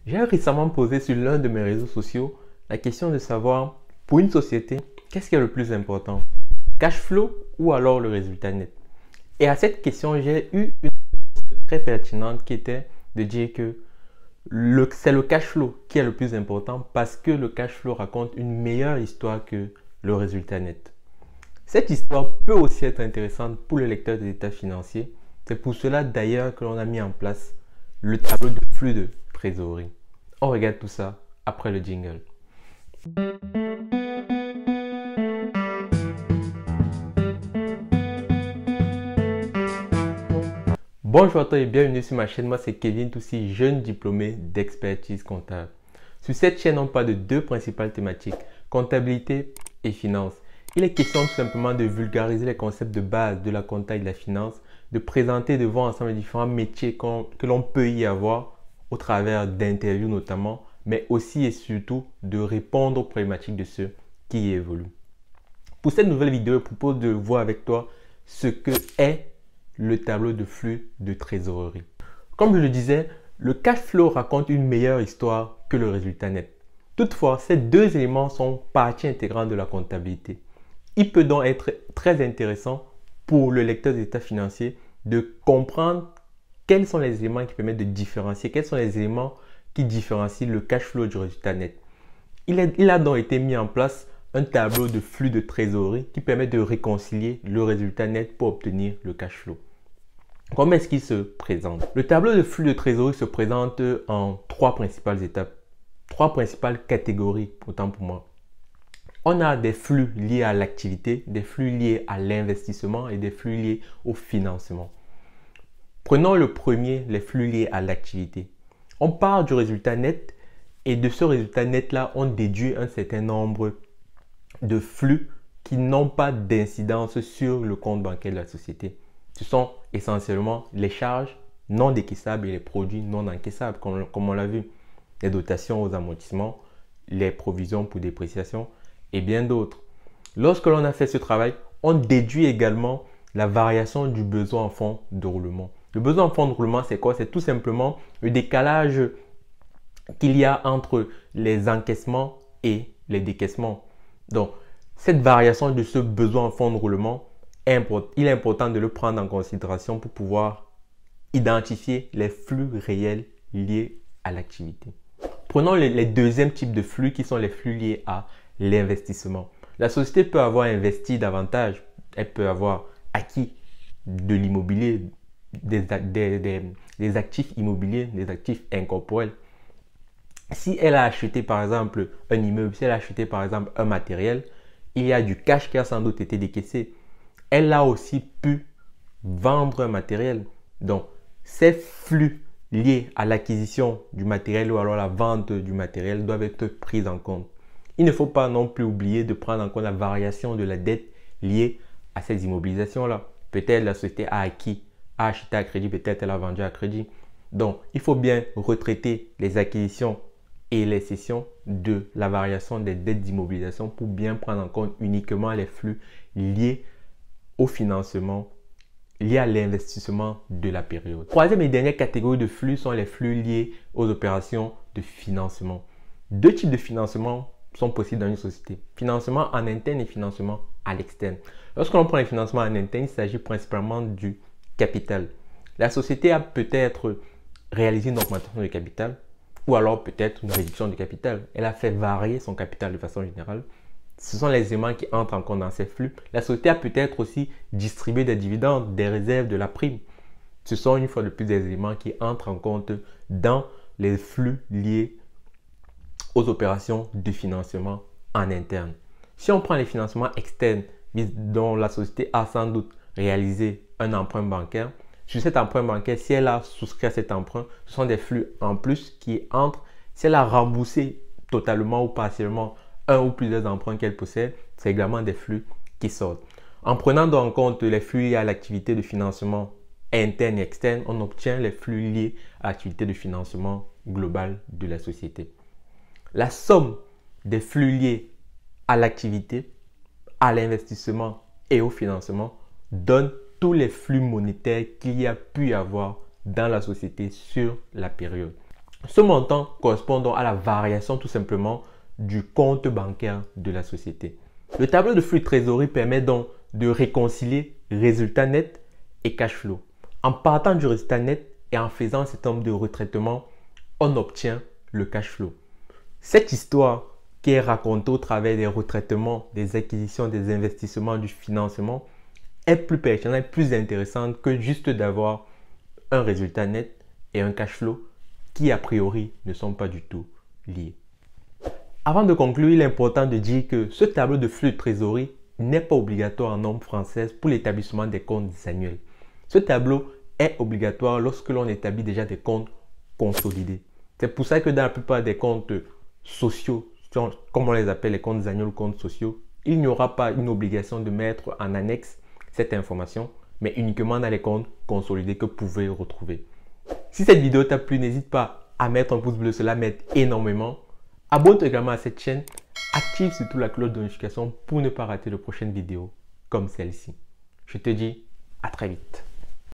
J'ai récemment posé sur l'un de mes réseaux sociaux la question de savoir, pour une société, qu'est-ce qui est le plus important? Cash flow ou alors le résultat net? Et à cette question, j'ai eu une réponse très pertinente qui était de dire que c'est le cash flow qui est le plus important parce que le cash flow raconte une meilleure histoire que le résultat net. Cette histoire peut aussi être intéressante pour le lecteur des états financiers. C'est pour cela d'ailleurs que l'on a mis en place le tableau de flux de trésorerie. On regarde tout ça après le jingle. Bonjour à toi et bienvenue sur ma chaîne. Moi c'est Kevin Toussi, jeune diplômé d'expertise comptable. Sur cette chaîne, on parle de deux principales thématiques, comptabilité et finance. Il est question tout simplement de vulgariser les concepts de base de la compta et de la finance, de présenter devant ensemble les différents métiers que l'on peut y avoir au travers d'interviews notamment, mais aussi et surtout de répondre aux problématiques de ceux qui y évoluent. Pour cette nouvelle vidéo, je propose de voir avec toi ce que est le tableau de flux de trésorerie. Comme je le disais, le cash flow raconte une meilleure histoire que le résultat net. Toutefois, ces deux éléments sont partie intégrante de la comptabilité. Il peut donc être très intéressant pour le lecteur des états financiers de comprendre quels sont les éléments qui permettent de différencier, quels sont les éléments qui différencient le cash flow du résultat net. Il a donc été mis en place un tableau de flux de trésorerie qui permet de réconcilier le résultat net pour obtenir le cash flow. Comment est-ce qu'il se présente? Le tableau de flux de trésorerie se présente en trois principales étapes, trois principales catégories, autant pour moi. On a des flux liés à l'activité, des flux liés à l'investissement et des flux liés au financement. Prenons le premier, les flux liés à l'activité. On part du résultat net et de ce résultat net-là, on déduit un certain nombre de flux qui n'ont pas d'incidence sur le compte bancaire de la société. Ce sont essentiellement les charges non décaissables et les produits non encaissables, comme on l'a vu. Les dotations aux amortissements, les provisions pour dépréciation et bien d'autres. Lorsque l'on a fait ce travail, on déduit également la variation du besoin en fonds de roulement. Le besoin en fonds de roulement, c'est quoi? C'est tout simplement le décalage qu'il y a entre les encaissements et les décaissements. Donc, cette variation de ce besoin en fonds de roulement, il est important de le prendre en considération pour pouvoir identifier les flux réels liés à l'activité. Prenons les deuxièmes types de flux qui sont les flux liés à l'investissement. La société peut avoir investi davantage, elle peut avoir acquis de l'immobilier, des actifs immobiliers, des actifs incorporels. Si elle a acheté par exemple un immeuble, si elle a acheté par exemple un matériel, il y a du cash qui a sans doute été décaissé. Elle a aussi pu vendre un matériel. Donc, ces flux liés à l'acquisition du matériel ou alors la vente du matériel doivent être pris en compte. Il ne faut pas non plus oublier de prendre en compte la variation de la dette liée à ces immobilisations-là. Peut-être la société a acquis, a acheté à crédit, peut-être elle a vendu à crédit. Donc, il faut bien retraiter les acquisitions et les cessions de la variation des dettes d'immobilisation pour bien prendre en compte uniquement les flux liés au financement, liés à l'investissement de la période. Troisième et dernière catégorie de flux sont les flux liés aux opérations de financement. Deux types de financement sont possibles dans une société. Financement en interne et financement à l'externe. Lorsque l'on prend les financements en interne, il s'agit principalement du capital. La société a peut-être réalisé une augmentation de capital ou alors peut-être une réduction de capital. Elle a fait varier son capital de façon générale. Ce sont les éléments qui entrent en compte dans ces flux. La société a peut-être aussi distribué des dividendes, des réserves, de la prime. Ce sont une fois de plus des éléments qui entrent en compte dans les flux liés aux opérations de financement en interne. Si on prend les financements externes dont la société a sans doute réalisé un emprunt bancaire, sur cet emprunt bancaire, si elle a souscrit à cet emprunt, ce sont des flux en plus qui entrent. Si elle a remboursé totalement ou partiellement un ou plusieurs emprunts qu'elle possède, c'est également des flux qui sortent. En prenant donc en compte les flux liés à l'activité de financement interne et externe, on obtient les flux liés à l'activité de financement global de la société. La somme des flux liés à l'activité, à l'investissement et au financement donne tous les flux monétaires qu'il y a pu avoir dans la société sur la période. Ce montant correspond donc à la variation tout simplement du compte bancaire de la société. Le tableau de flux de trésorerie permet donc de réconcilier résultat net et cash flow. En partant du résultat net et en faisant un certain nombre de retraitements, on obtient le cash flow. Cette histoire qui est racontée au travers des retraitements, des acquisitions, des investissements, du financement est plus pertinente, plus intéressante que juste d'avoir un résultat net et un cash flow qui a priori ne sont pas du tout liés. Avant de conclure, il est important de dire que ce tableau de flux de trésorerie n'est pas obligatoire en norme française pour l'établissement des comptes annuels. Ce tableau est obligatoire lorsque l'on établit déjà des comptes consolidés. C'est pour ça que dans la plupart des comptes sociaux, comme on les appelle les comptes annuels ou comptes sociaux, il n'y aura pas une obligation de mettre en annexe cette information, mais uniquement dans les comptes consolidés que vous pouvez retrouver. Si cette vidéo t'a plu, n'hésite pas à mettre un pouce bleu, cela m'aide énormément. Abonne-toi également à cette chaîne, active surtout la cloche de notification pour ne pas rater de prochaines vidéos comme celle-ci. Je te dis à très vite.